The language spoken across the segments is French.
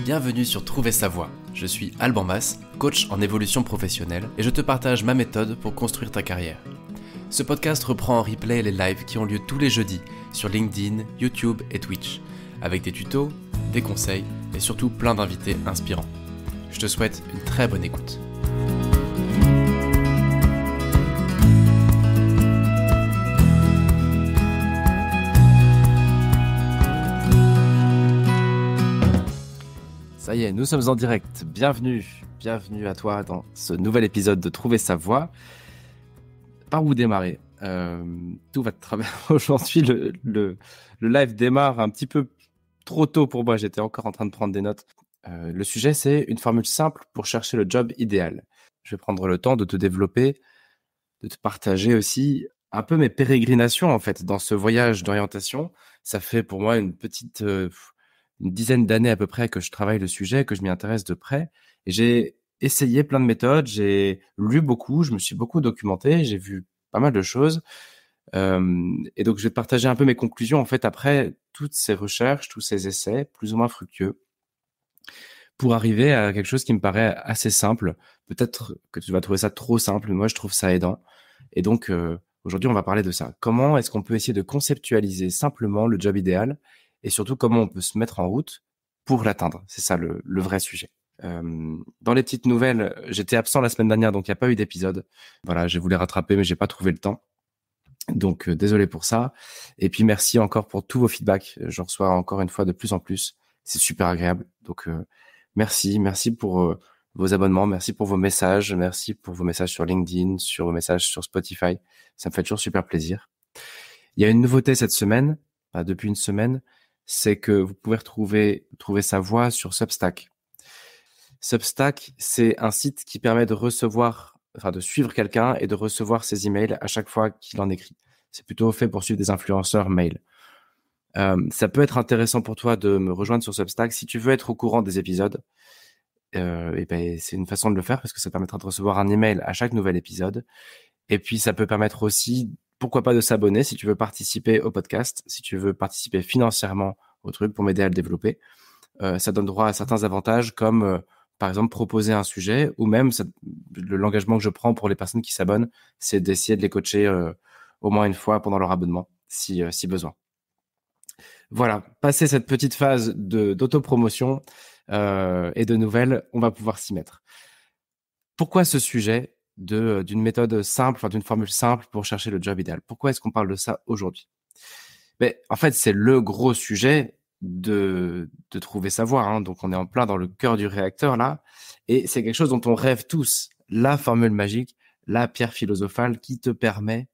Bienvenue sur Trouver sa voie. Je suis Alban Mas, coach en évolution professionnelle et je te partage ma méthode pour construire ta carrière. Ce podcast reprend en replay les lives qui ont lieu tous les jeudis sur LinkedIn, YouTube et Twitch, avec des tutos, des conseils et surtout plein d'invités inspirants. Je te souhaite une très bonne écoute. Ça y est, nous sommes en direct. Bienvenue à toi dans ce nouvel épisode de Trouver sa voie. Par où démarrer ? Tout va travers. Aujourd'hui, le live démarre un petit peu trop tôt pour moi. J'étais encore en train de prendre des notes. Le sujet, c'est une formule simple pour chercher le job idéal. Je vais prendre le temps de te développer, de te partager aussi un peu mes pérégrinations en fait dans ce voyage d'orientation. Ça fait pour moi une dizaine d'années à peu près que je travaille le sujet, que je m'y intéresse de près. Et j'ai essayé plein de méthodes, j'ai lu beaucoup, je me suis beaucoup documenté, j'ai vu pas mal de choses. Et donc, je vais te partager un peu mes conclusions, en fait, après toutes ces recherches, tous ces essais, plus ou moins fructueux, pour arriver à quelque chose qui me paraît assez simple. Peut-être que tu vas trouver ça trop simple, mais moi, je trouve ça aidant. Et donc, aujourd'hui, on va parler de ça. Comment est-ce qu'on peut essayer de conceptualiser simplement le job idéal et surtout comment on peut se mettre en route pour l'atteindre. C'est ça le vrai sujet. Dans les petites nouvelles, j'étais absent la semaine dernière, donc il n'y a pas eu d'épisode. Voilà, je voulais rattraper, mais j'ai pas trouvé le temps. Donc désolé pour ça. Et puis merci encore pour tous vos feedbacks. J'en reçois encore une fois de plus en plus. C'est super agréable. Donc merci pour vos abonnements, merci pour vos messages, merci pour vos messages sur LinkedIn, sur vos messages sur Spotify. Ça me fait toujours super plaisir. Il y a une nouveauté cette semaine, depuis une semaine, c'est que vous pouvez trouver sa voie sur Substack. Substack, c'est un site qui permet de suivre quelqu'un et de recevoir ses emails à chaque fois qu'il en écrit. C'est plutôt fait pour suivre des influenceurs mail. Ça peut être intéressant pour toi de me rejoindre sur Substack. Si tu veux être au courant des épisodes, c'est une façon de le faire parce que ça permettra de recevoir un email à chaque nouvel épisode. Et puis, ça peut permettre aussi, pourquoi pas, de s'abonner si tu veux participer au podcast, si tu veux participer financièrement au truc pour m'aider à le développer. Ça donne droit à certains avantages comme, par exemple, proposer un sujet ou même l'engagement que je prends pour les personnes qui s'abonnent, c'est d'essayer de les coacher au moins une fois pendant leur abonnement, si besoin. Voilà, passé cette petite phase d'autopromotion et de nouvelles, on va pouvoir s'y mettre. Pourquoi ce sujet d'une méthode simple, d'une formule simple pour chercher le job idéal? Pourquoi est-ce qu'on parle de ça aujourd'hui? Mais en fait, c'est le gros sujet de trouver sa voie. Donc, on est en plein dans le cœur du réacteur là, et c'est quelque chose dont on rêve tous. La formule magique, la pierre philosophale qui te permet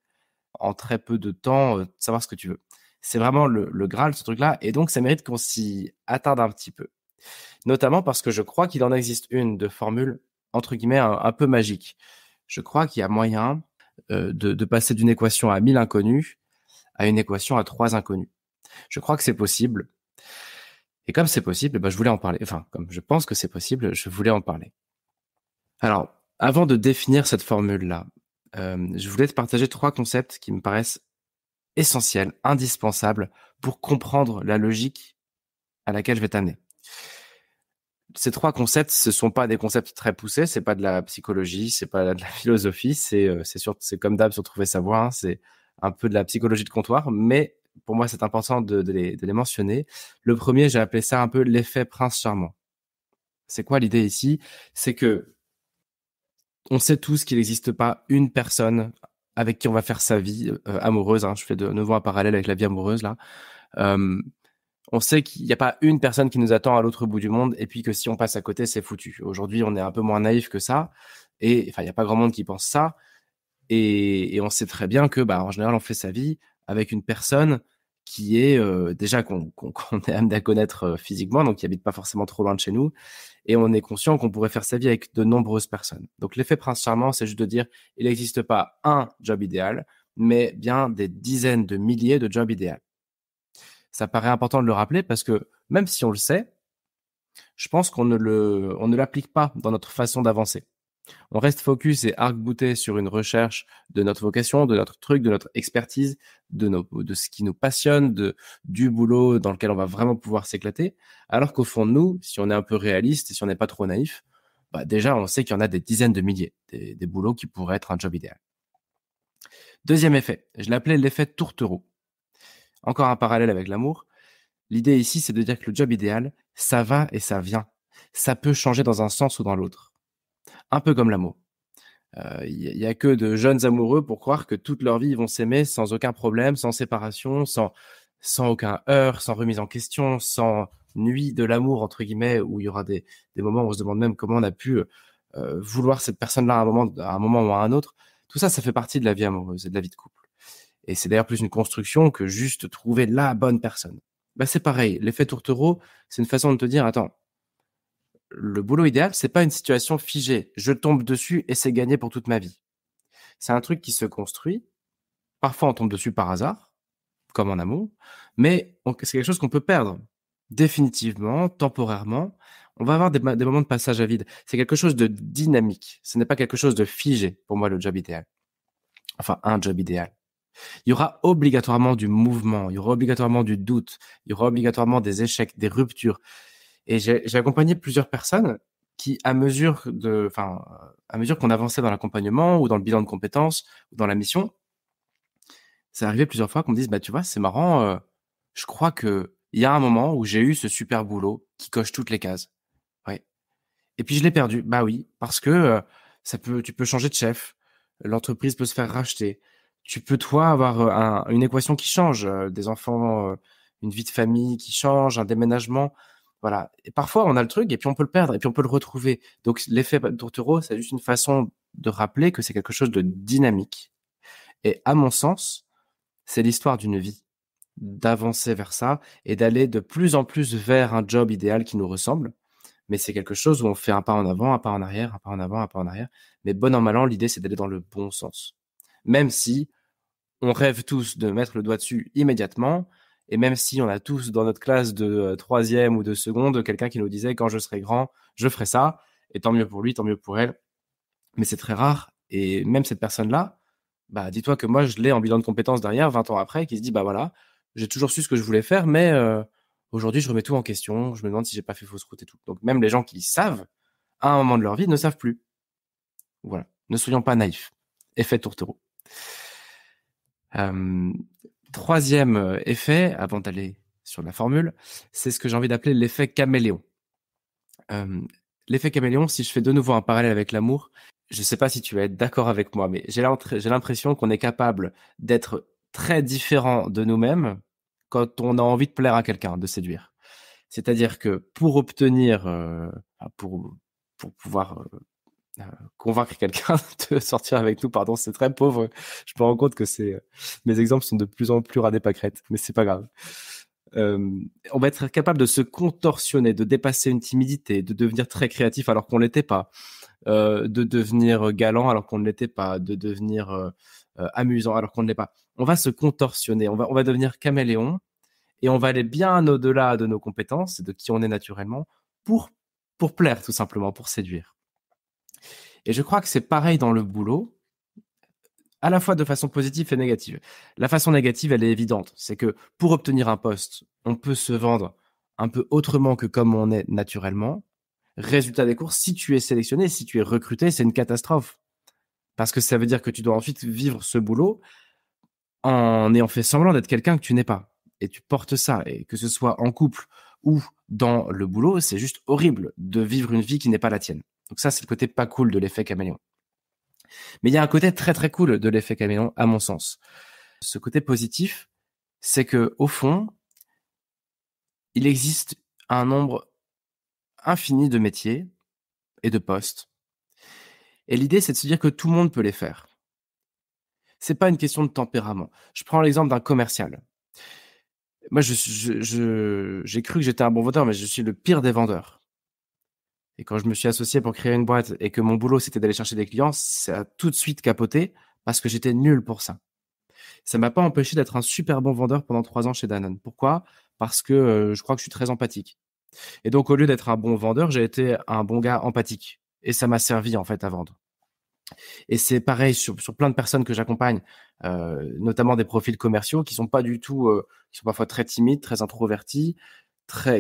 en très peu de temps de savoir ce que tu veux. C'est vraiment le Graal, ce truc-là, et donc ça mérite qu'on s'y attarde un petit peu. Notamment parce que je crois qu'il en existe une de formule entre guillemets un peu magique. Je crois qu'il y a moyen de passer d'une équation à 1000 inconnus à une équation à 3 inconnus. Je crois que c'est possible. Et comme c'est possible, je voulais en parler. Enfin, comme je pense que c'est possible, je voulais en parler. Alors, avant de définir cette formule-là, je voulais te partager 3 concepts qui me paraissent essentiels, indispensables pour comprendre la logique à laquelle je vais t'amener. Ces 3 concepts, ce sont pas des concepts très poussés, c'est pas de la psychologie, c'est pas de la philosophie, c'est comme d'hab sur Trouver sa voie, c'est un peu de la psychologie de comptoir, mais pour moi, c'est important de les mentionner. Le premier, j'ai appelé ça un peu l'effet prince charmant. C'est quoi l'idée ici? C'est que on sait tous qu'il n'existe pas une personne avec qui on va faire sa vie amoureuse. Je fais de nouveau un parallèle avec la vie amoureuse là. On sait qu'il n'y a pas une personne qui nous attend à l'autre bout du monde et puis que si on passe à côté, c'est foutu. Aujourd'hui, on est un peu moins naïf que ça. Et enfin, il n'y a pas grand monde qui pense ça. Et on sait très bien que, en général, on fait sa vie avec une personne qui est déjà qu'on est amené à connaître physiquement, donc qui habite pas forcément trop loin de chez nous. Et on est conscient qu'on pourrait faire sa vie avec de nombreuses personnes. Donc l'effet prince charmant, c'est juste de dire, il n'existe pas un job idéal, mais bien des dizaines de milliers de jobs idéaux. Ça paraît important de le rappeler parce que même si on le sait, je pense qu'on ne l'applique pas dans notre façon d'avancer. On reste focus et arc-bouté sur une recherche de notre vocation, de notre truc, de notre expertise, de ce qui nous passionne, du boulot dans lequel on va vraiment pouvoir s'éclater. Alors qu'au fond de nous, si on est un peu réaliste et si on n'est pas trop naïf, bah déjà, on sait qu'il y en a des dizaines de milliers, des boulots qui pourraient être un job idéal. Deuxième effet, je l'appelais l'effet tourtereau. Encore un parallèle avec l'amour. L'idée ici, c'est de dire que le job idéal, ça va et ça vient. Ça peut changer dans un sens ou dans l'autre. Un peu comme l'amour. Il y a que de jeunes amoureux pour croire que toute leur vie, ils vont s'aimer sans aucun problème, sans séparation, sans aucun heurt, sans remise en question, sans nuit de l'amour, entre guillemets, où il y aura des moments où on se demande même comment on a pu vouloir cette personne-là à un moment ou à un autre. Tout ça, ça fait partie de la vie amoureuse et de la vie de couple. Et c'est d'ailleurs plus une construction que juste trouver la bonne personne. Bah, c'est pareil, l'effet tourtereau, c'est une façon de te dire, attends, le boulot idéal, c'est pas une situation figée. Je tombe dessus et c'est gagné pour toute ma vie. C'est un truc qui se construit. Parfois, on tombe dessus par hasard, comme en amour, mais c'est quelque chose qu'on peut perdre définitivement, temporairement. On va avoir des moments de passage à vide. C'est quelque chose de dynamique. Ce n'est pas quelque chose de figé, pour moi, le job idéal. Enfin, un job idéal. Il y aura obligatoirement du mouvement, il y aura obligatoirement du doute, il y aura obligatoirement des échecs, des ruptures. Et j'ai accompagné plusieurs personnes qui, à mesure qu'on avançait dans l'accompagnement ou dans le bilan de compétences ou dans la mission, c'est arrivé plusieurs fois qu'on me dise, bah, tu vois, c'est marrant, je crois que il y a un moment où j'ai eu ce super boulot qui coche toutes les cases. Ouais. Et puis je l'ai perdu. Bah oui, parce que tu peux changer de chef, l'entreprise peut se faire racheter. Tu peux toi avoir une équation qui change, des enfants, une vie de famille qui change, un déménagement. Voilà. Et parfois on a le truc et puis on peut le perdre et puis on peut le retrouver. Donc l'effet tourtereau, c'est juste une façon de rappeler que c'est quelque chose de dynamique. Et à mon sens, c'est l'histoire d'une vie, d'avancer vers ça et d'aller de plus en plus vers un job idéal qui nous ressemble. Mais c'est quelque chose où on fait un pas en avant, un pas en arrière, un pas en avant, un pas en arrière. Mais bon an, mal an, l'idée, c'est d'aller dans le bon sens. Même si on rêve tous de mettre le doigt dessus immédiatement, et même si on a tous dans notre classe de troisième ou de seconde quelqu'un qui nous disait quand je serai grand, je ferai ça, et tant mieux pour lui, tant mieux pour elle. Mais c'est très rare. Et même cette personne-là, bah, dis-toi que moi, je l'ai en bilan de compétences derrière, 20 ans après, qui se dit, bah voilà, j'ai toujours su ce que je voulais faire, mais aujourd'hui, je remets tout en question, je me demande si j'ai pas fait fausse route et tout. Donc même les gens qui savent, à un moment de leur vie, ne savent plus. Voilà. Ne soyons pas naïfs. Effet tourtereau. Troisième effet, avant d'aller sur la formule, c'est ce que j'ai envie d'appeler l'effet caméléon. L'effet caméléon, si je fais de nouveau un parallèle avec l'amour, je ne sais pas si tu vas être d'accord avec moi, mais j'ai l'impression qu'on est capable d'être très différent de nous-mêmes quand on a envie de plaire à quelqu'un, de séduire. C'est-à-dire que pour obtenir, pour pouvoir convaincre quelqu'un de sortir avec nous, pardon, c'est très pauvre. Je me rends compte que mes exemples sont de plus en plus radés pâquerettes, mais c'est pas grave. On va être capable de se contorsionner, de dépasser une timidité, de devenir très créatif alors qu'on l'était pas, de devenir galant alors qu'on ne l'était pas, de devenir amusant alors qu'on ne l'est pas. On va se contorsionner, on va devenir caméléon et on va aller bien au-delà de nos compétences et de qui on est naturellement pour plaire tout simplement, pour séduire. Et je crois que c'est pareil dans le boulot, à la fois de façon positive et négative. La façon négative, elle est évidente. C'est que pour obtenir un poste, on peut se vendre un peu autrement que comme on est naturellement. Résultat des courses, si tu es sélectionné, si tu es recruté, c'est une catastrophe. Parce que ça veut dire que tu dois ensuite vivre ce boulot en ayant fait semblant d'être quelqu'un que tu n'es pas. Et tu portes ça. Et que ce soit en couple ou dans le boulot, c'est juste horrible de vivre une vie qui n'est pas la tienne. Donc ça, c'est le côté pas cool de l'effet caméléon. Mais il y a un côté très très cool de l'effet caméléon, à mon sens. Ce côté positif, c'est que au fond, il existe un nombre infini de métiers et de postes. Et l'idée, c'est de se dire que tout le monde peut les faire. C'est pas une question de tempérament. Je prends l'exemple d'un commercial. Moi, j'ai cru que j'étais un bon vendeur, mais je suis le pire des vendeurs. Et quand je me suis associé pour créer une boîte et que mon boulot, c'était d'aller chercher des clients, ça a tout de suite capoté parce que j'étais nul pour ça. Ça m'a pas empêché d'être un super bon vendeur pendant 3 ans chez Danone. Pourquoi? Parce que je crois que je suis très empathique. Et donc, au lieu d'être un bon vendeur, j'ai été un bon gars empathique. et ça m'a servi en fait à vendre. Et c'est pareil sur plein de personnes que j'accompagne, notamment des profils commerciaux qui sont pas du tout, qui sont parfois très timides, très introvertis,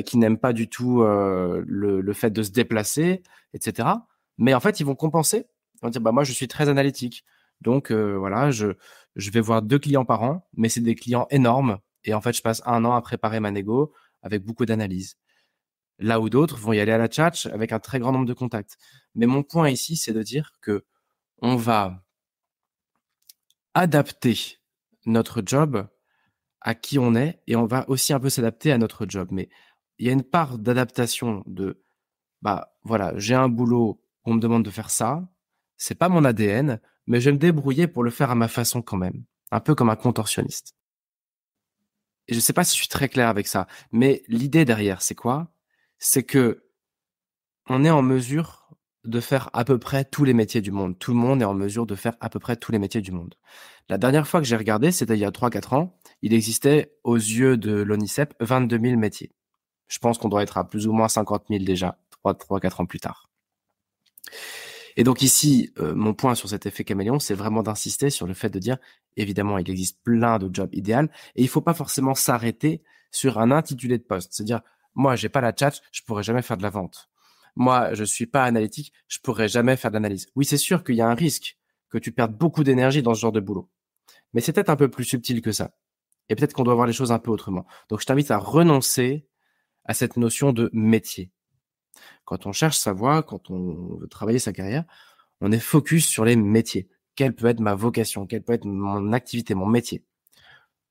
qui n'aiment pas du tout le fait de se déplacer, etc. Mais en fait, ils vont compenser. Ils vont dire, bah moi, je suis très analytique, donc voilà, je vais voir 2 clients par an, mais c'est des clients énormes. Et en fait, je passe 1 an à préparer ma négo avec beaucoup d'analyse. Là où d'autres vont y aller à la tchatch avec un très grand nombre de contacts. Mais mon point ici, c'est de dire que on va adapter notre job à qui on est et on va aussi un peu s'adapter à notre job. Mais il y a une part d'adaptation de, bah voilà, j'ai un boulot, on me demande de faire ça, c'est pas mon ADN, mais je vais me débrouiller pour le faire à ma façon quand même, un peu comme un contorsionniste. Et je sais pas si je suis très clair avec ça, mais l'idée derrière, c'est quoi? C'est que on est en mesure de faire à peu près tous les métiers du monde. Tout le monde est en mesure de faire à peu près tous les métiers du monde. La dernière fois que j'ai regardé, c'était il y a 3-4 ans, il existait aux yeux de l'ONICEP 22 000 métiers. Je pense qu'on doit être à plus ou moins 50 000 déjà, 3-4 ans plus tard. Et donc ici, mon point sur cet effet caméléon, c'est vraiment d'insister sur le fait de dire, évidemment, il existe plein de jobs idéaux et il faut pas forcément s'arrêter sur un intitulé de poste. C'est-à-dire, moi, j'ai pas la tchatch, je pourrais jamais faire de la vente. Moi, je suis pas analytique, je pourrais jamais faire de l'analyse. Oui, c'est sûr qu'il y a un risque que tu perdes beaucoup d'énergie dans ce genre de boulot. Mais c'est peut-être un peu plus subtil que ça. Et peut-être qu'on doit voir les choses un peu autrement. Donc, je t'invite à renoncer à cette notion de métier. Quand on cherche sa voie, quand on veut travailler sa carrière, on est focus sur les métiers. Quelle peut être ma vocation? Quelle peut être mon activité, mon métier?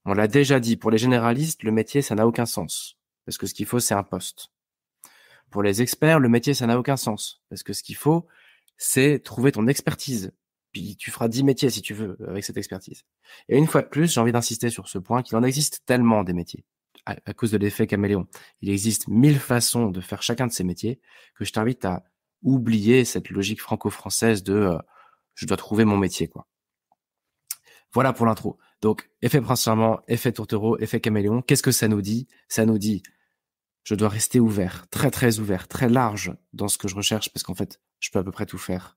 On l'a déjà dit, pour les généralistes, le métier, ça n'a aucun sens. Parce que ce qu'il faut, c'est un poste. Pour les experts, le métier, ça n'a aucun sens. Parce que ce qu'il faut, c'est trouver ton expertise. Puis tu feras 10 métiers si tu veux avec cette expertise. Et une fois de plus, j'ai envie d'insister sur ce point qu'il en existe tellement des métiers à cause de l'effet caméléon. Il existe 1000 façons de faire chacun de ces métiers que je t'invite à oublier cette logique franco-française de je dois trouver mon métier, quoi. Voilà pour l'intro. Donc, effet principalement, effet tourtereau, effet caméléon. Qu'est-ce que ça nous dit? Ça nous dit je dois rester ouvert, très très ouvert, très large dans ce que je recherche parce qu'en fait, je peux à peu près tout faire.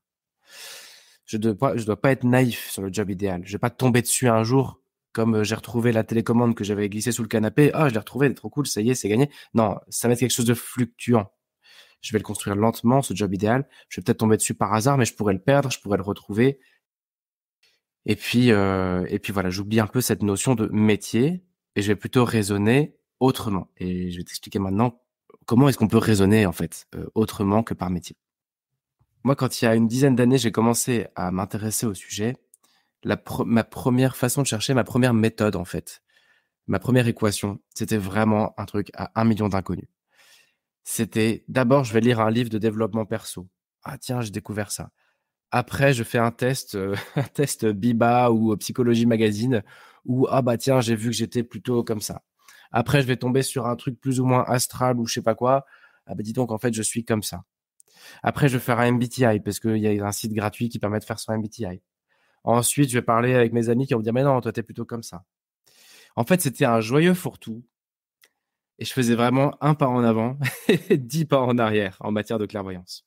Je dois pas être naïf sur le job idéal. Je vais pas tomber dessus un jour comme j'ai retrouvé la télécommande que j'avais glissée sous le canapé. Ah, je l'ai retrouvée, elle est trop cool, ça y est, c'est gagné. Non, ça va être quelque chose de fluctuant. Je vais le construire lentement, ce job idéal. Je vais peut-être tomber dessus par hasard, mais je pourrais le perdre, je pourrais le retrouver. Et puis voilà, j'oublie un peu cette notion de métier et je vais plutôt raisonner autrement. Et je vais t'expliquer maintenant comment est-ce qu'on peut raisonner en fait autrement que par métier. Moi, quand il y a une dizaine d'années, j'ai commencé à m'intéresser au sujet. Ma première façon de chercher, ma première méthode en fait, ma première équation, c'était vraiment un truc à 1 million d'inconnus. C'était d'abord, je vais lire un livre de développement perso. Ah tiens, j'ai découvert ça. Après, je fais un test, un test Biba ou Psychologie Magazine où ah bah tiens, j'ai vu que j'étais plutôt comme ça. Après, je vais tomber sur un truc plus ou moins astral ou je sais pas quoi. Ah bah dis donc, en fait, je suis comme ça. Après, je vais faire un MBTI parce qu'il y a un site gratuit qui permet de faire son MBTI. Ensuite, je vais parler avec mes amis qui vont me dire, mais non, toi, t'es plutôt comme ça. En fait, c'était un joyeux fourre-tout et je faisais vraiment un pas en avant et 10 pas en arrière en matière de clairvoyance.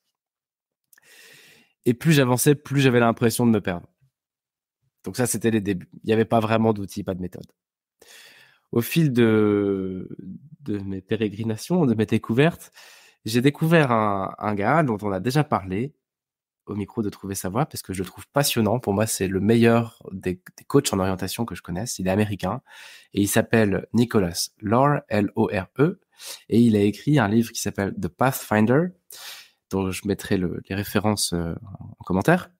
Et plus j'avançais, plus j'avais l'impression de me perdre. Donc ça, c'était les débuts. Il n'y avait pas vraiment d'outils, pas de méthode. Au fil de mes pérégrinations, de mes découvertes, j'ai découvert un gars dont on a déjà parlé au micro de Trouver sa voie parce que je le trouve passionnant. Pour moi, c'est le meilleur des coachs en orientation que je connaisse. Il est américain et il s'appelle Nicholas Lore, L-O-R-E. Et il a écrit un livre qui s'appelle The Pathfinder, dont je mettrai les références en commentaire.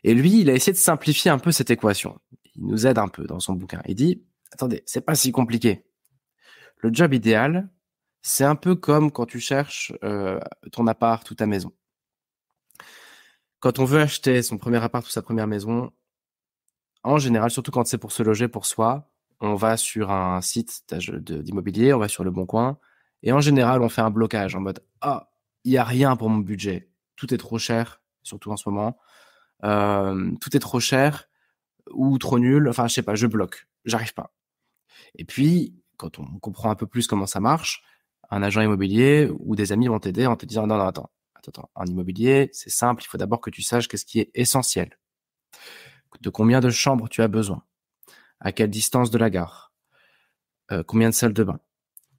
Et lui, il a essayé de simplifier un peu cette équation. Il nous aide un peu dans son bouquin. Il dit, attendez, c'est pas si compliqué. Le job idéal, c'est un peu comme quand tu cherches ton appart ou ta maison. Quand on veut acheter son premier appart ou sa première maison, en général, surtout quand c'est pour se loger pour soi, on va sur un site d'immobilier, on va sur Le Bon Coin, et en général, on fait un blocage en mode « Ah, il n'y a rien pour mon budget. Tout est trop cher, surtout en ce moment. Tout est trop cher ou trop nul. Enfin, je sais pas, je bloque. J'arrive pas. » Et puis, quand on comprend un peu plus comment ça marche, un agent immobilier ou des amis vont t'aider en te disant « Non, non, attends, Attends, en immobilier, c'est simple, il faut d'abord que tu saches qu'est-ce qui est essentiel. De combien de chambres tu as besoin? À quelle distance de la gare? Combien de salles de bain?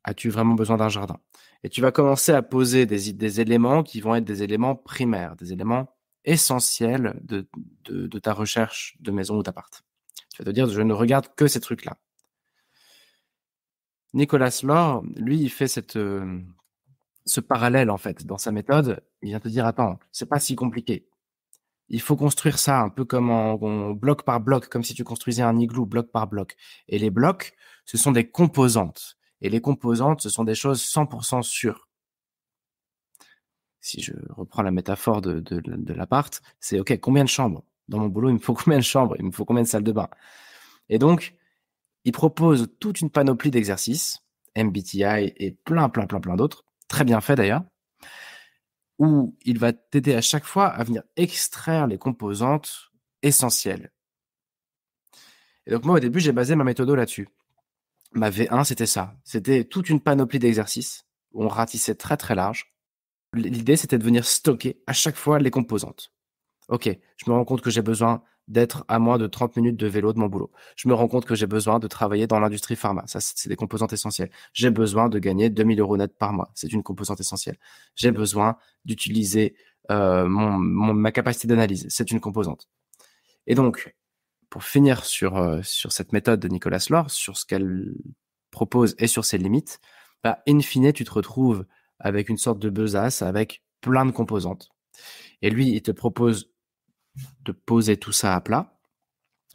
As-tu vraiment besoin d'un jardin? Et tu vas commencer à poser des éléments qui vont être des éléments primaires, des éléments essentiels de ta recherche de maison ou d'appart. Tu vas te dire, je ne regarde que ces trucs-là. Nicolas Lore, lui, il fait ce parallèle, en fait, dans sa méthode. Il vient te dire, attends, c'est pas si compliqué. Il faut construire ça un peu comme en bloc par bloc, comme si tu construisais un igloo bloc par bloc. Et les blocs, ce sont des composantes. Et les composantes, ce sont des choses 100% sûres. Si je reprends la métaphore de l'appart, c'est OK, combien de chambres? Dans mon boulot, il me faut combien de chambres? Il me faut combien de salles de bain? Et donc, il propose toute une panoplie d'exercices, MBTI et plein d'autres, très bien fait d'ailleurs, où il va t'aider à chaque fois à venir extraire les composantes essentielles. Et donc moi, au début, j'ai basé ma méthode là-dessus. Ma V1, c'était ça. C'était toute une panoplie d'exercices où on ratissait très très large. L'idée, c'était de venir stocker à chaque fois les composantes. OK, je me rends compte que j'ai besoin d'être à moins de 30 minutes de vélo de mon boulot. Je me rends compte que j'ai besoin de travailler dans l'industrie pharma. Ça, c'est des composantes essentielles. J'ai besoin de gagner 2000 € net par mois. C'est une composante essentielle. J'ai besoin d'utiliser ma capacité d'analyse. C'est une composante. Et donc, pour finir sur cette méthode de Nicolas Lore, sur ce qu'elle propose et sur ses limites, in fine, tu te retrouves avec une sorte de besace avec plein de composantes. Et lui, il te propose de poser tout ça à plat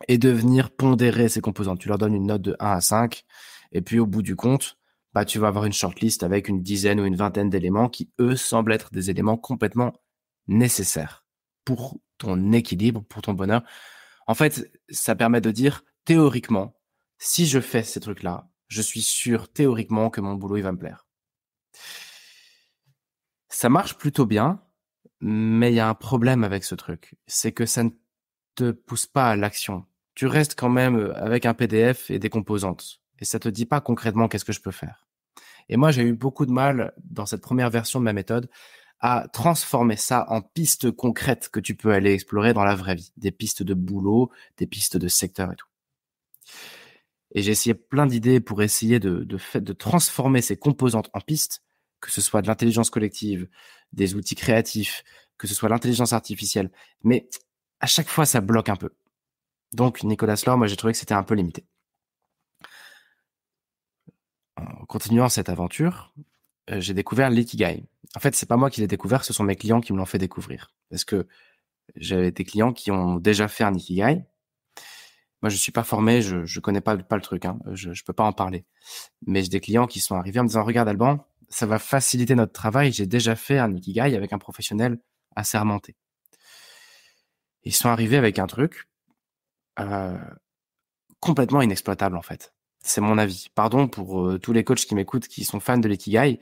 et de venir pondérer ces composantes. Tu leur donnes une note de 1 à 5 et puis au bout du compte, tu vas avoir une shortlist avec une dizaine ou une vingtaine d'éléments qui, eux, semblent être des éléments complètement nécessaires pour ton équilibre, pour ton bonheur. En fait, ça permet de dire, théoriquement, si je fais ces trucs-là, je suis sûr théoriquement que mon boulot, il va me plaire. Ça marche plutôt bien, mais il y a un problème avec ce truc. C'est que ça ne te pousse pas à l'action. Tu restes quand même avec un PDF et des composantes. Et ça te dit pas concrètement qu'est-ce que je peux faire. Et moi, j'ai eu beaucoup de mal dans cette première version de ma méthode à transformer ça en pistes concrètes que tu peux aller explorer dans la vraie vie. Des pistes de boulot, des pistes de secteur et tout. Et j'ai essayé plein d'idées pour essayer de transformer ces composantes en pistes, que ce soit de l'intelligence collective, des outils créatifs, que ce soit l'intelligence artificielle. Mais à chaque fois, ça bloque un peu. Donc, Nicolas Lore, moi, j'ai trouvé que c'était un peu limité. En continuant cette aventure, j'ai découvert l'ikigai. En fait, c'est pas moi qui l'ai découvert, ce sont mes clients qui me l'ont fait découvrir. Parce que j'avais des clients qui ont déjà fait un ikigai. Moi, je suis pas formé, je connais pas le truc, hein. Je peux pas en parler. Mais j'ai des clients qui sont arrivés en me disant, regarde, Alban, ça va faciliter notre travail. J'ai déjà fait un ikigai avec un professionnel assermenté. Ils sont arrivés avec un truc complètement inexploitable, en fait. C'est mon avis. Pardon pour tous les coachs qui m'écoutent, qui sont fans de l'ikigai.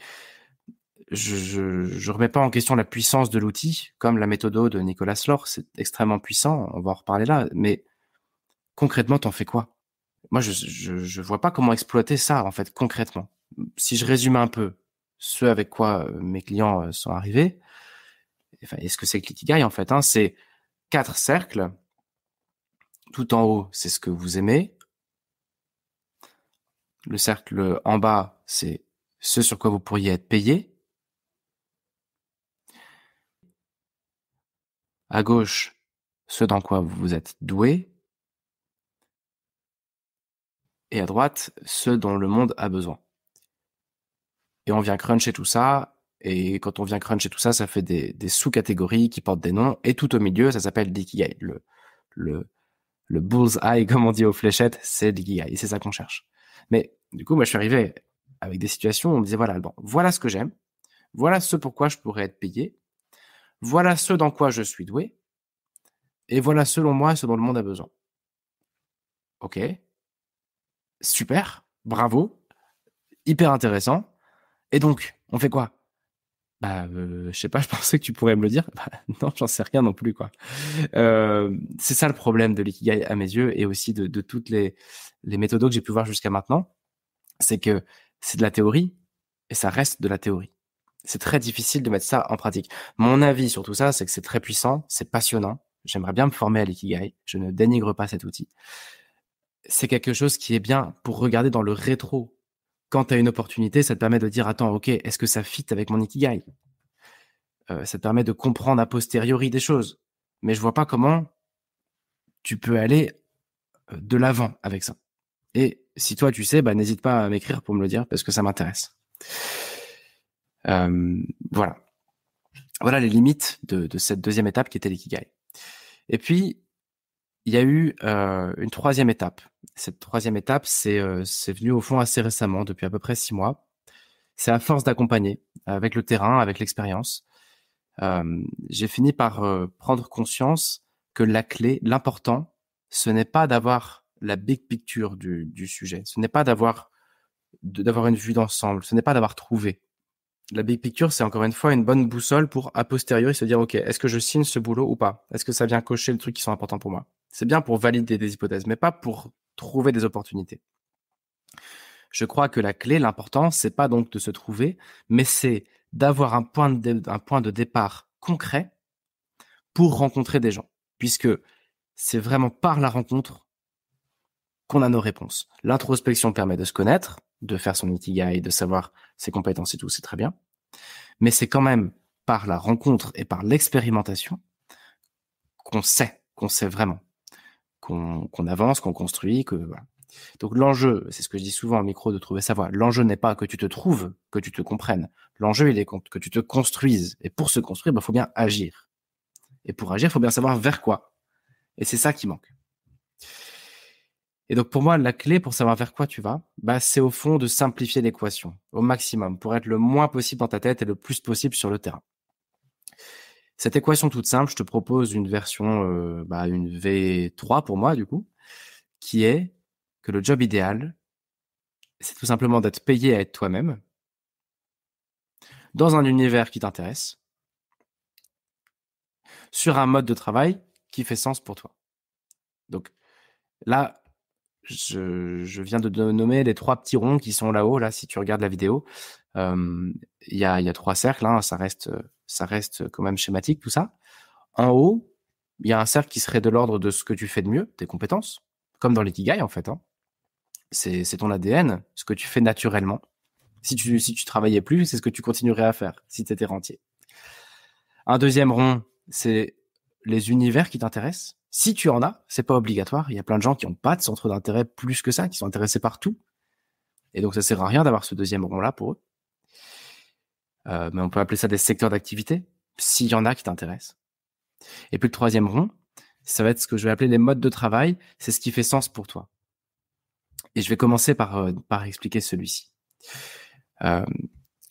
Je remets pas en question la puissance de l'outil, comme la méthode de Nicolas Lore, c'est extrêmement puissant, on va en reparler là, mais concrètement, t'en fais quoi? Moi, je vois pas comment exploiter ça, en fait, concrètement. Si je résume un peu ce avec quoi mes clients sont arrivés, enfin, est-ce que c'est que l'ikigai, en fait, hein, c'est 4 cercles. Tout en haut, c'est ce que vous aimez. Le cercle en bas, c'est ce sur quoi vous pourriez être payé. À gauche, ce dans quoi vous êtes doué. Et à droite, ce dont le monde a besoin. Et on vient cruncher tout ça. Et quand on vient cruncher tout ça, ça fait des sous-catégories qui portent des noms. Et tout au milieu, ça s'appelle l'ikigai. Le bull's-eye, comme on dit aux fléchettes, c'est l'ikigai. Et c'est ça qu'on cherche. Mais du coup, moi, je suis arrivé avec des situations où on me disait, voilà, bon, voilà ce que j'aime. Voilà ce pourquoi je pourrais être payé. Voilà ce dans quoi je suis doué. Et voilà, selon moi, ce dont le monde a besoin. OK. Super. Bravo. Hyper intéressant. Et donc, on fait quoi? Je sais pas, je pensais que tu pourrais me le dire. Non, j'en sais rien non plus, quoi. C'est ça le problème de l'ikigai à mes yeux et aussi de toutes les méthodos que j'ai pu voir jusqu'à maintenant. C'est que c'est de la théorie et ça reste de la théorie. C'est très difficile de mettre ça en pratique. Mon avis sur tout ça, c'est que c'est très puissant, c'est passionnant. J'aimerais bien me former à l'ikigai. Je ne dénigre pas cet outil. C'est quelque chose qui est bien pour regarder dans le rétro. Quand tu as une opportunité, ça te permet de dire, attends, ok, est-ce que ça fit avec mon ikigai? Ça te permet de comprendre a posteriori des choses. Mais je vois pas comment tu peux aller de l'avant avec ça. Et si toi, tu sais, bah, n'hésite pas à m'écrire pour me le dire parce que ça m'intéresse. Voilà. Voilà les limites de cette deuxième étape qui était l'ikigai. Et puis, il y a eu une troisième étape. Cette troisième étape, c'est venu au fond assez récemment, depuis à peu près 6 mois. C'est à force d'accompagner avec le terrain, avec l'expérience. J'ai fini par prendre conscience que la clé, l'important, ce n'est pas d'avoir la big picture du sujet. Ce n'est pas d'avoir une vue d'ensemble. Ce n'est pas d'avoir trouvé. La big picture, c'est encore une fois une bonne boussole pour a posteriori se dire, OK, est-ce que je signe ce boulot ou pas? Est-ce que ça vient cocher les trucs qui sont importants pour moi? C'est bien pour valider des hypothèses, mais pas pour trouver des opportunités. Je crois que la clé, l'important, c'est pas donc de se trouver, mais c'est d'avoir un point de départ concret pour rencontrer des gens. Puisque c'est vraiment par la rencontre qu'on a nos réponses. L'introspection permet de se connaître, de faire son ikigai, de savoir ses compétences et tout, c'est très bien. Mais c'est quand même par la rencontre et par l'expérimentation qu'on sait vraiment, qu'on avance, qu'on construit, que voilà. Donc l'enjeu, c'est ce que je dis souvent en micro de trouver sa voie. L'enjeu n'est pas que tu te trouves, que tu te comprennes. L'enjeu, il est que tu te construises. Et pour se construire, il faut bien agir. Et pour agir, il faut bien savoir vers quoi. Et c'est ça qui manque. Et donc pour moi, la clé pour savoir vers quoi tu vas, bah, c'est au fond de simplifier l'équation au maximum pour être le moins possible dans ta tête et le plus possible sur le terrain. Cette équation toute simple, je te propose une version, une V3 pour moi du coup, qui est que le job idéal, c'est tout simplement d'être payé à être toi-même, dans un univers qui t'intéresse, sur un mode de travail qui fait sens pour toi. Donc là, je viens de nommer les 3 petits ronds qui sont là-haut, là, si tu regardes la vidéo. Il y a 3 cercles, hein, ça reste quand même schématique tout ça. En haut, il y a un cercle qui serait de l'ordre de ce que tu fais de mieux, tes compétences, comme dans l'ikigai en fait. Hein. C'est ton ADN, ce que tu fais naturellement. Si tu travaillais plus, c'est ce que tu continuerais à faire si tu étais rentier. Un deuxième rond, c'est les univers qui t'intéressent. Si tu en as, c'est pas obligatoire. Il y a plein de gens qui n'ont pas de centre d'intérêt plus que ça, qui sont intéressés par tout. Et donc, ça sert à rien d'avoir ce deuxième rond-là pour eux. Mais on peut appeler ça des secteurs d'activité, s'il y en a qui t'intéressent. Et puis le troisième rond, ça va être ce que je vais appeler les modes de travail. C'est ce qui fait sens pour toi. Et je vais commencer par expliquer celui-ci.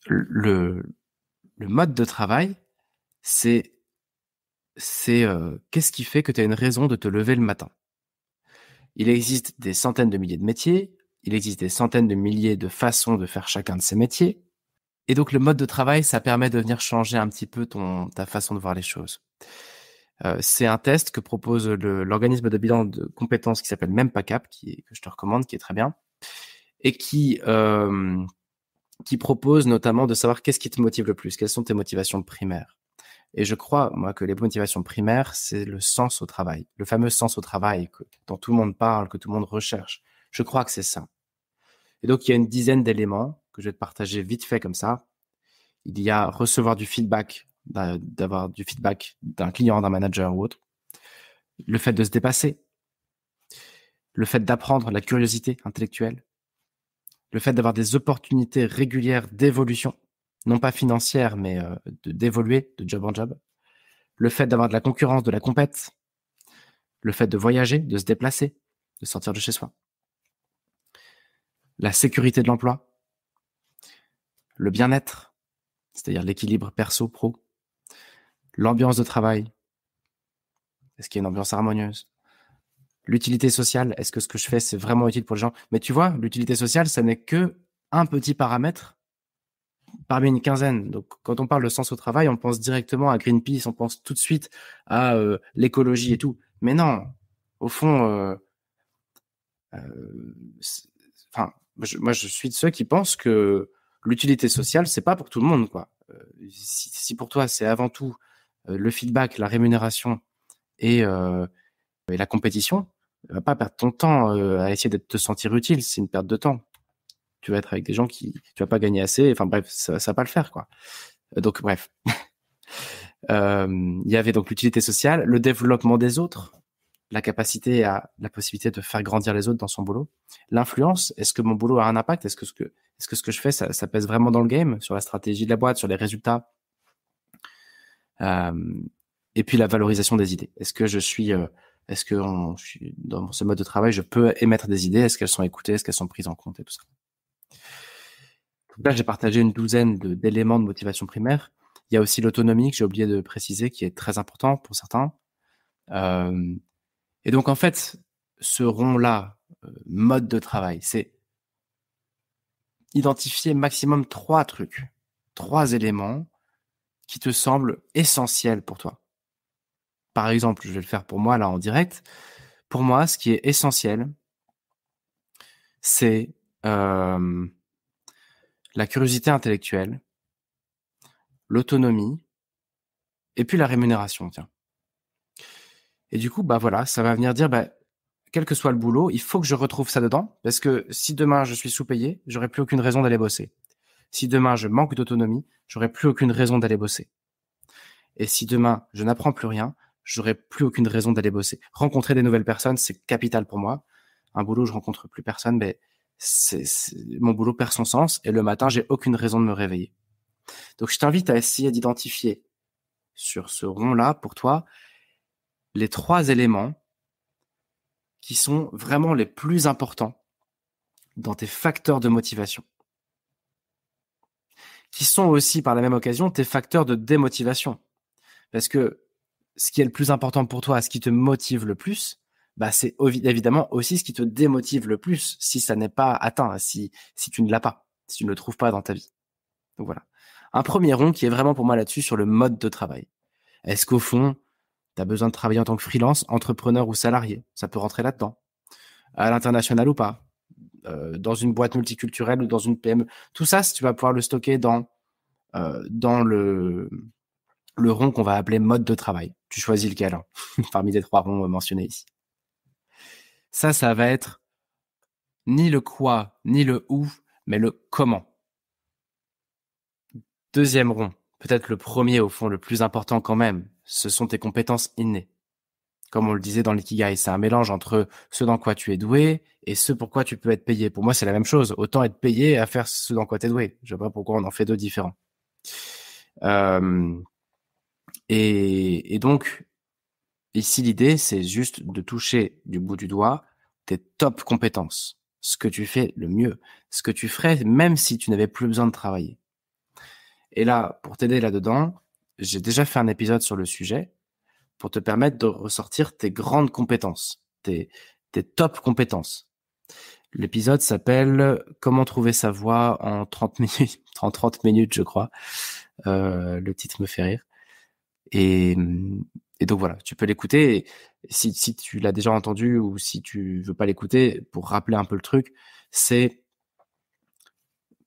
Le mode de travail, c'est qu'est-ce qui fait que tu as une raison de te lever le matin? Il existe des centaines de milliers de métiers, il existe des centaines de milliers de façons de faire chacun de ces métiers. Et donc le mode de travail, ça permet de venir changer un petit peu ta façon de voir les choses. C'est un test que propose l'organisme de bilan de compétences qui s'appelle MEMPACAP, que je te recommande, qui est très bien, et qui propose notamment de savoir qu'est-ce qui te motive le plus, quelles sont tes motivations primaires. Et je crois, moi, que les motivations primaires, c'est le sens au travail, le fameux sens au travail dont tout le monde parle, que tout le monde recherche. Je crois que c'est ça. Et donc, il y a une dizaine d'éléments que je vais te partager vite fait comme ça. Il y a recevoir du feedback, d'avoir du feedback d'un client, d'un manager ou autre. Le fait de se dépasser. Le fait d'apprendre, la curiosité intellectuelle. Le fait d'avoir des opportunités régulières d'évolution. Non pas financière, mais d'évoluer de job en job. Le fait d'avoir de la concurrence, de la compète. Le fait de voyager, de se déplacer, de sortir de chez soi. La sécurité de l'emploi. Le bien-être, c'est-à-dire l'équilibre perso-pro. L'ambiance de travail. Est-ce qu'il y a une ambiance harmonieuse? L'utilité sociale, est-ce que ce que je fais, c'est vraiment utile pour les gens? Mais tu vois, l'utilité sociale, ça n'est que un petit paramètre parmi une quinzaine. Donc, quand on parle de sens au travail, on pense directement à Greenpeace, on pense tout de suite à l'écologie et tout. Mais non, au fond, moi, je suis de ceux qui pensent que l'utilité sociale, c'est pas pour tout le monde, quoi. si pour toi, c'est avant tout le feedback, la rémunération et la compétition, tu vas pas perdre ton temps à essayer de te sentir utile. C'est une perte de temps. Tu vas être avec des gens qui tu vas pas gagner assez. Enfin bref, ça va pas le faire, quoi. Donc bref. Il y avait donc l'utilité sociale, le développement des autres, la possibilité de faire grandir les autres dans son boulot, l'influence. Est-ce que mon boulot a un impact? Est-ce que ce que je fais, ça pèse vraiment dans le game, sur la stratégie de la boîte, sur les résultats? Et puis la valorisation des idées. Est-ce que je suis dans ce mode de travail, je peux émettre des idées? Est-ce qu'elles sont écoutées? Est-ce qu'elles sont prises en compte et tout ça? Donc là, j'ai partagé une douzaine d'éléments de motivation primaire. Il y a aussi l'autonomie que j'ai oublié de préciser, qui est très important pour certains. Et donc, en fait, ce rond-là, mode de travail, c'est identifier maximum 3 trucs, 3 éléments qui te semblent essentiels pour toi. Par exemple, je vais le faire pour moi, là, en direct. Pour moi, ce qui est essentiel, c'est la curiosité intellectuelle, l'autonomie, et puis la rémunération, tiens. Et du coup, bah voilà, ça va venir dire, bah, quel que soit le boulot, il faut que je retrouve ça dedans, parce que si demain je suis sous-payé, j'aurai plus aucune raison d'aller bosser. Si demain je manque d'autonomie, j'aurai plus aucune raison d'aller bosser. Et si demain je n'apprends plus rien, j'aurai plus aucune raison d'aller bosser. Rencontrer des nouvelles personnes, c'est capital pour moi. Un boulot où je rencontre plus personne, mais mon boulot perd son sens, et le matin, j'ai aucune raison de me réveiller. Donc je t'invite à essayer d'identifier sur ce rond-là, pour toi, les 3 éléments qui sont vraiment les plus importants dans tes facteurs de motivation, qui sont aussi par la même occasion tes facteurs de démotivation. Parce que ce qui est le plus important pour toi, ce qui te motive le plus, bah c'est évidemment aussi ce qui te démotive le plus si ça n'est pas atteint, si tu ne l'as pas, si tu ne le trouves pas dans ta vie. Donc voilà. Un premier rond qui est vraiment pour moi là-dessus sur le mode de travail. Est-ce qu'au fond, tu as besoin de travailler en tant que freelance, entrepreneur ou salarié? Ça peut rentrer là-dedans. À l'international ou pas? Dans une boîte multiculturelle ou dans une PME. Tout ça, tu vas pouvoir le stocker dans le rond qu'on va appeler mode de travail. Tu choisis lequel, hein, parmi les 3 ronds mentionnés ici. Ça va être ni le quoi, ni le où, mais le comment. Deuxième rond, peut-être le premier au fond, le plus important quand même, ce sont tes compétences innées. Comme on le disait dans l'ikigai, c'est un mélange entre ce dans quoi tu es doué et ce pour quoi tu peux être payé. Pour moi, c'est la même chose. Autant être payé à faire ce dans quoi tu es doué. Je vois pas pourquoi on en fait 2 différents. Et donc, ici, l'idée, c'est juste de toucher du bout du doigt tes top compétences. Ce que tu fais le mieux. Ce que tu ferais même si tu n'avais plus besoin de travailler. Et là, pour t'aider là-dedans, j'ai déjà fait un épisode sur le sujet pour te permettre de ressortir tes grandes compétences, tes top compétences. L'épisode s'appelle « Comment trouver sa voix en 30 minutes ». En 30 minutes, je crois. Le titre me fait rire. Et donc voilà, tu peux l'écouter. Et si tu l'as déjà entendu ou si tu veux pas l'écouter, pour rappeler un peu le truc, c'est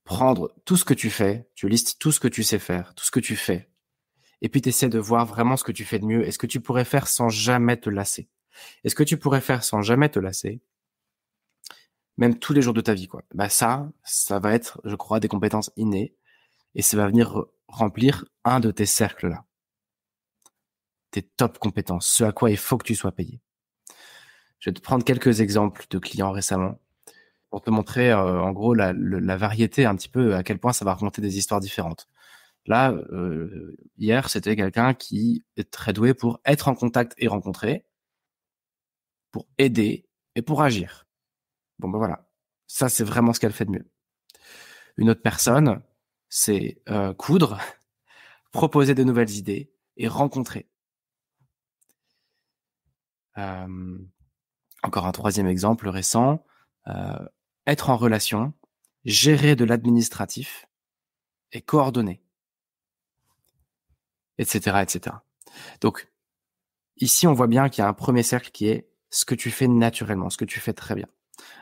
prendre tout ce que tu fais, tu listes tout ce que tu sais faire, tout ce que tu fais, et puis tu essaies de voir vraiment ce que tu fais de mieux. Est-ce que tu pourrais faire sans jamais te lasser? Est-ce que tu pourrais faire sans jamais te lasser, même tous les jours de ta vie, quoi? Bah ça va être, je crois, des compétences innées, et ça va venir remplir un de tes cercles là. Tes top compétences, ce à quoi il faut que tu sois payé. Je vais te prendre quelques exemples de clients récemment pour te montrer en gros la variété, un petit peu à quel point ça va raconter des histoires différentes. Là, hier, c'était quelqu'un qui est très doué pour être en contact et rencontrer, pour aider et pour agir. Bon ben voilà, ça c'est vraiment ce qu'elle fait de mieux. Une autre personne, c'est coudre, proposer de nouvelles idées et rencontrer. Encore un troisième exemple récent, être en relation, gérer de l'administratif et coordonner, etc., etc. Donc, ici, on voit bien qu'il y a un premier cercle qui est ce que tu fais naturellement, ce que tu fais très bien.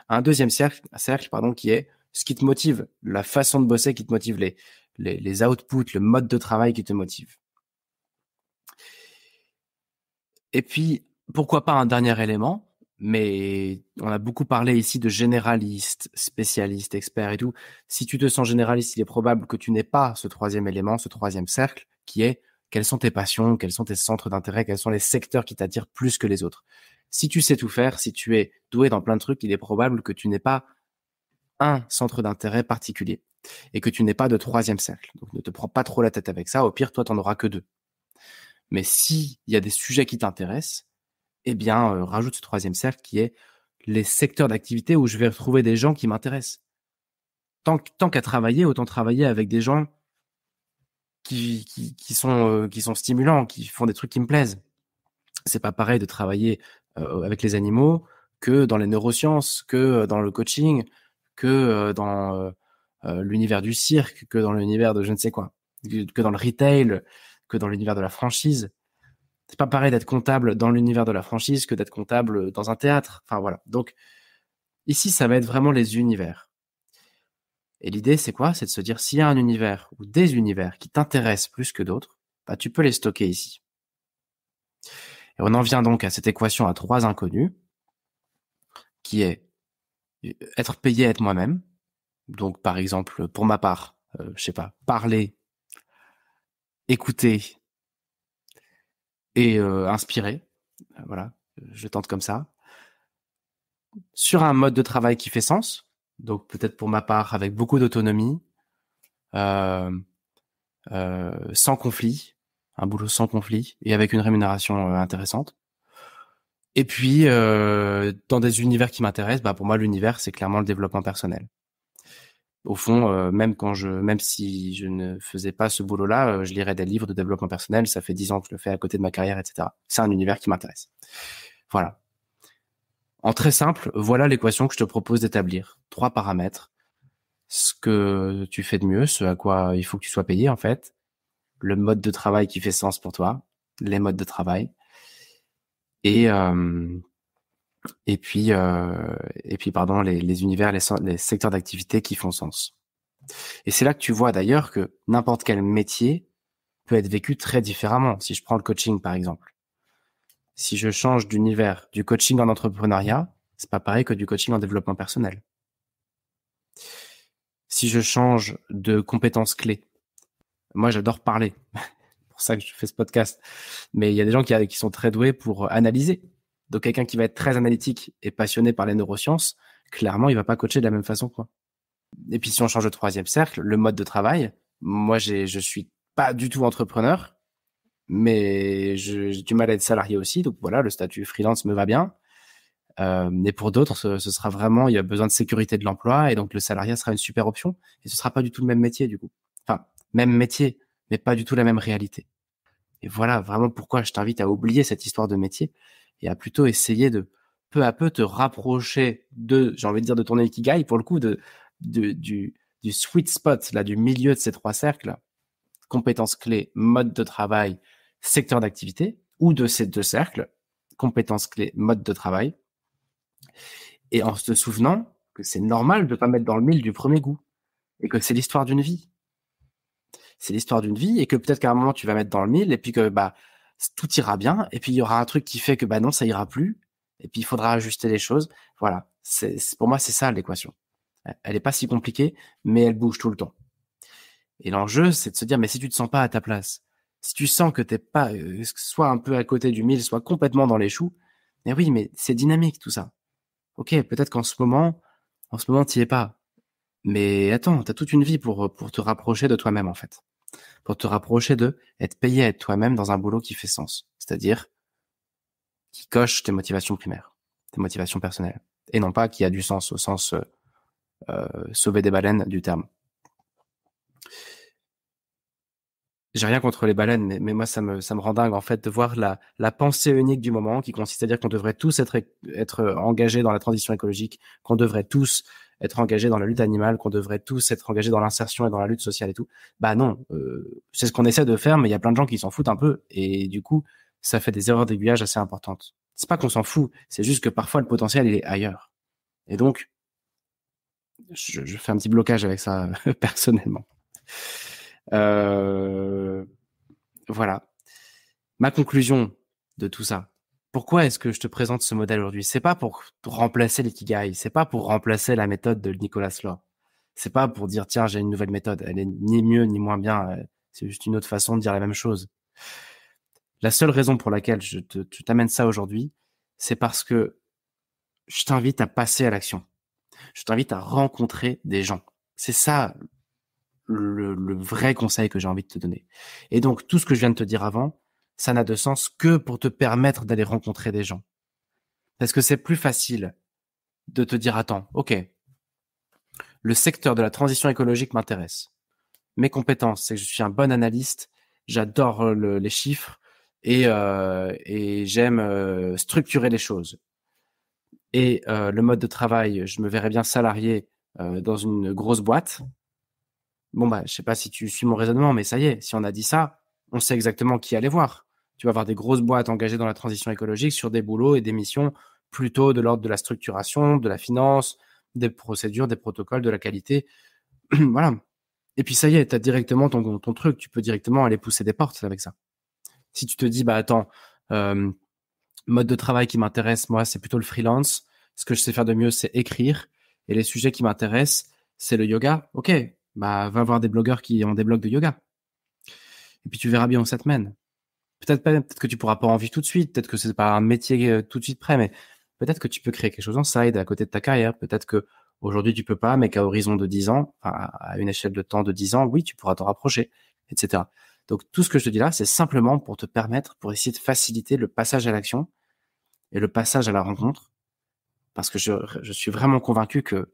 Un deuxième cercle, qui est ce qui te motive, la façon de bosser qui te motive, les outputs, le mode de travail qui te motive. Et puis, pourquoi pas un dernier élément, mais on a beaucoup parlé ici de généraliste, spécialiste, expert et tout. Si tu te sens généraliste, il est probable que tu n'aies pas ce troisième élément, ce troisième cercle, qui est quelles sont tes passions, quels sont tes centres d'intérêt, quels sont les secteurs qui t'attirent plus que les autres. Si tu sais tout faire, si tu es doué dans plein de trucs, il est probable que tu n'aies pas un centre d'intérêt particulier et que tu n'aies pas de troisième cercle. Donc ne te prends pas trop la tête avec ça. Au pire, toi, t'en auras que 2. Mais s'il y a des sujets qui t'intéressent, eh bien, rajoute ce troisième cercle qui est les secteurs d'activité où je vais retrouver des gens qui m'intéressent. Tant qu'à travailler, autant travailler avec des gens qui sont stimulants, qui font des trucs qui me plaisent. C'est pas pareil de travailler avec les animaux que dans les neurosciences, que dans le coaching, que dans l'univers du cirque, que dans l'univers de je ne sais quoi, que dans le retail, que dans l'univers de la franchise. C'est pas pareil d'être comptable dans l'univers de la franchise que d'être comptable dans un théâtre. Enfin voilà. Donc ici, ça va être vraiment les univers. Et l'idée, c'est quoi? C'est de se dire s'il y a un univers ou des univers qui t'intéressent plus que d'autres, bah, tu peux les stocker ici. Et on en vient donc à cette équation à 3 inconnus, qui est être payé à être moi-même. Donc par exemple, pour ma part, je sais pas, parler, écouter et inspirer. Voilà, je tente comme ça. Sur un mode de travail qui fait sens, donc peut-être pour ma part avec beaucoup d'autonomie, sans conflit, un boulot sans conflit et avec une rémunération intéressante. Et puis dans des univers qui m'intéressent, bah pour moi l'univers c'est clairement le développement personnel. Au fond, même si je ne faisais pas ce boulot-là, je lirais des livres de développement personnel. Ça fait 10 ans que je le fais à côté de ma carrière, etc. C'est un univers qui m'intéresse. Voilà. En très simple, voilà l'équation que je te propose d'établir. 3 paramètres. Ce que tu fais de mieux, ce à quoi il faut que tu sois payé, en fait. Le mode de travail qui fait sens pour toi. Les modes de travail. Et, pardon, les univers, les secteurs d'activité qui font sens. Et c'est là que tu vois d'ailleurs que n'importe quel métier peut être vécu très différemment. Si je prends le coaching, par exemple. Si je change d'univers, du coaching en entrepreneuriat, c'est pas pareil que du coaching en développement personnel. Si je change de compétences clés, moi j'adore parler, c'est pour ça que je fais ce podcast, mais il y a des gens qui sont très doués pour analyser. Donc quelqu'un qui va être très analytique et passionné par les neurosciences, clairement il va pas coacher de la même façon que moi. Et puis si on change de troisième cercle, le mode de travail, moi je suis pas du tout entrepreneur, mais j'ai du mal à être salarié aussi, donc voilà, le statut freelance me va bien. Et pour d'autres, ce sera vraiment, il y a besoin de sécurité de l'emploi et donc le salariat sera une super option. Et ce sera pas du tout le même métier du coup. Enfin, même métier, mais pas du tout la même réalité. Et voilà vraiment pourquoi je t'invite à oublier cette histoire de métier et à plutôt essayer de peu à peu te rapprocher j'ai envie de dire de ton ikigai pour le coup, du sweet spot là, du milieu de ces 3 cercles, compétences clés, mode de travail, secteur d'activité, ou de ces 2 cercles, compétences clés, mode de travail. Et en te souvenant que c'est normal de pas mettre dans le mille du premier goût et que c'est l'histoire d'une vie. C'est l'histoire d'une vie et que peut-être qu'à un moment tu vas mettre dans le mille et puis que bah tout ira bien et puis il y aura un truc qui fait que bah non ça ira plus et puis il faudra ajuster les choses. Voilà, pour moi c'est ça l'équation. Elle est pas si compliquée mais elle bouge tout le temps. Et l'enjeu c'est de se dire mais si tu te sens pas à ta place, si tu sens que t'es pas soit un peu à côté du mille, soit complètement dans les choux, mais oui mais c'est dynamique tout ça. Ok, peut-être qu'en ce moment, t'y es pas. Mais attends, t'as toute une vie pour te rapprocher de toi-même, en fait. Pour te rapprocher de être payé à être toi-même dans un boulot qui fait sens. C'est-à-dire, qui coche tes motivations primaires, tes motivations personnelles. Et non pas qui a du sens au sens sauver des baleines du terme. J'ai rien contre les baleines, mais moi, ça me rend dingue, en fait, de voir la pensée unique du moment qui consiste à dire qu'on devrait tous être engagés dans la transition écologique, qu'on devrait tous être engagés dans la lutte animale, qu'on devrait tous être engagés dans l'insertion et dans la lutte sociale et tout. Bah non, c'est ce qu'on essaie de faire, mais il y a plein de gens qui s'en foutent un peu. Et du coup, ça fait des erreurs d'aiguillage assez importantes. C'est pas qu'on s'en fout, c'est juste que parfois le potentiel, il est ailleurs. Et donc, je fais un petit blocage avec ça, personnellement. Euh, voilà. Ma conclusion de tout ça. Pourquoi est-ce que je te présente ce modèle aujourd'hui? C'est pas pour remplacer l'ikigai, c'est pas pour remplacer la méthode de Nicolas Law. C'est pas pour dire tiens, j'ai une nouvelle méthode, elle est ni mieux ni moins bien, c'est juste une autre façon de dire la même chose. La seule raison pour laquelle je t'amène ça aujourd'hui, c'est parce que je t'invite à passer à l'action. Je t'invite à rencontrer des gens. C'est ça le vrai conseil que j'ai envie de te donner. Et donc, tout ce que je viens de te dire avant, ça n'a de sens que pour te permettre d'aller rencontrer des gens. Parce que c'est plus facile de te dire, attends, ok, le secteur de la transition écologique m'intéresse. Mes compétences, c'est que je suis un bon analyste, j'adore les chiffres et j'aime structurer les choses. Et le mode de travail, je me verrais bien salarié dans une grosse boîte. Bon, bah, je sais pas si tu suis mon raisonnement, mais ça y est, si on a dit ça, on sait exactement qui aller voir. Tu vas avoir des grosses boîtes engagées dans la transition écologique sur des boulots et des missions plutôt de l'ordre de la structuration, de la finance, des procédures, des protocoles, de la qualité. Voilà. Et puis ça y est, tu as directement ton truc. Tu peux directement aller pousser des portes avec ça. Si tu te dis, bah attends, mode de travail qui m'intéresse, moi, c'est plutôt le freelance. Ce que je sais faire de mieux, c'est écrire. Et les sujets qui m'intéressent, c'est le yoga. Ok, bah va voir des blogueurs qui ont des blogs de yoga. Et puis tu verras bien où ça te mène. Peut-être que tu pourras pas en vivre tout de suite. Peut-être que c'est pas un métier tout de suite prêt, mais peut-être que tu peux créer quelque chose en side à côté de ta carrière. Peut-être que aujourd'hui tu peux pas, mais qu'à horizon de 10 ans, à une échelle de temps de 10 ans, oui, tu pourras t'en rapprocher, etc. Donc tout ce que je te dis là, c'est simplement pour te permettre, pour essayer de faciliter le passage à l'action et le passage à la rencontre, parce que je suis vraiment convaincu que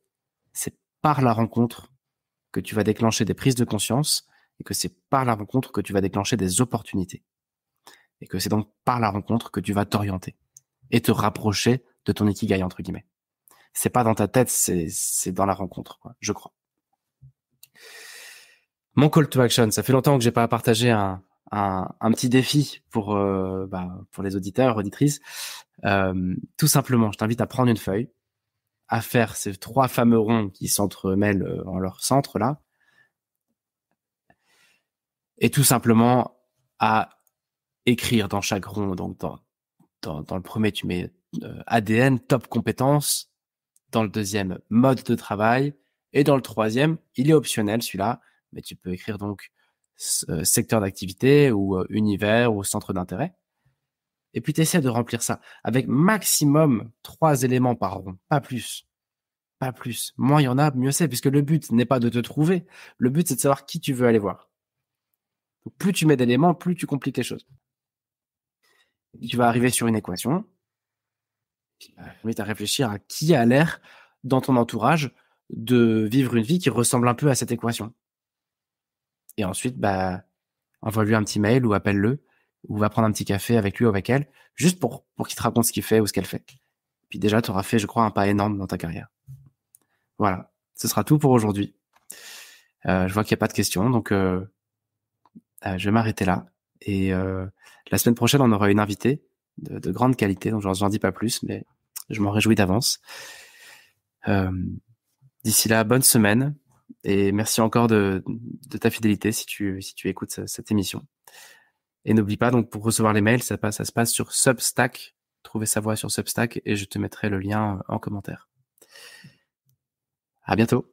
c'est par la rencontre que tu vas déclencher des prises de conscience et que c'est par la rencontre que tu vas déclencher des opportunités. Et que c'est donc par la rencontre que tu vas t'orienter et te rapprocher de ton ikigai, entre guillemets. C'est pas dans ta tête, c'est dans la rencontre, quoi, je crois. Mon call to action, ça fait longtemps que j'ai pas partagé un petit défi pour les auditeurs, auditrices. Tout simplement, je t'invite à prendre une feuille, à faire ces 3 fameux ronds qui s'entremêlent en leur centre là, et tout simplement à écrire dans chaque rond. Donc dans le premier, tu mets ADN, top compétences. Dans le deuxième, mode de travail. Et dans le troisième, il est optionnel celui-là, mais tu peux écrire donc secteur d'activité ou univers ou centre d'intérêt. Et puis tu essaies de remplir ça avec maximum 3 éléments par rond, pas plus. Pas plus. Moins il y en a, mieux c'est, puisque le but n'est pas de te trouver. Le but, c'est de savoir qui tu veux aller voir. Donc, plus tu mets d'éléments, plus tu compliques les choses. Et tu vas arriver sur une équation. Tu vas réfléchir à qui a l'air dans ton entourage de vivre une vie qui ressemble un peu à cette équation. Et ensuite, bah, envoie-lui un petit mail ou appelle-le ou va prendre un petit café avec lui ou avec elle, juste pour qu'il te raconte ce qu'il fait ou ce qu'elle fait. Puis déjà, tu auras fait, je crois, un pas énorme dans ta carrière. Voilà. Ce sera tout pour aujourd'hui. Je vois qu'il n'y a pas de questions, donc je vais m'arrêter là. Et la semaine prochaine, on aura une invitée de grande qualité, donc j'en dis pas plus, mais je m'en réjouis d'avance. D'ici là, bonne semaine et merci encore de ta fidélité si tu écoutes cette émission. Et n'oublie pas, donc pour recevoir les mails, ça se passe sur Substack. Trouver sa voix sur Substack et je te mettrai le lien en commentaire. À bientôt.